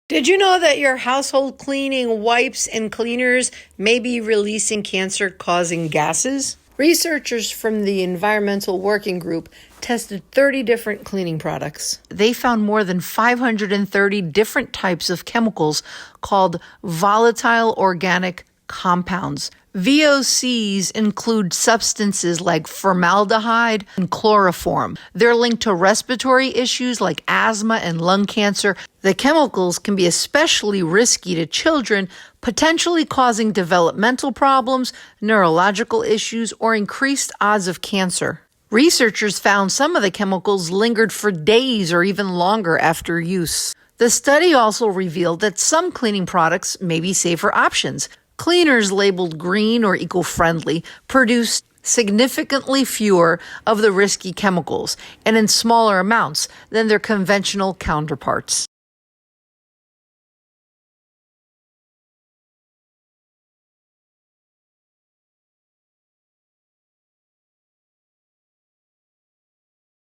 Did you know that your household cleaning wipes and cleaners may be releasing cancer-causing gases? Researchers from the Environmental Working Group tested 30 different cleaning products. They found more than 530 different types of chemicals called volatile organic compounds. VOCs include substances like formaldehyde and chloroform. They're linked to respiratory issues like asthma and lung cancer. The chemicals can be especially risky to children, potentially causing developmental problems, neurological issues, or increased odds of cancer. Researchers found some of the chemicals lingered for days or even longer after use. The study also revealed that some cleaning products may be safer options. Cleaners labeled green or eco-friendly produce significantly fewer of the risky chemicals and in smaller amounts than their conventional counterparts.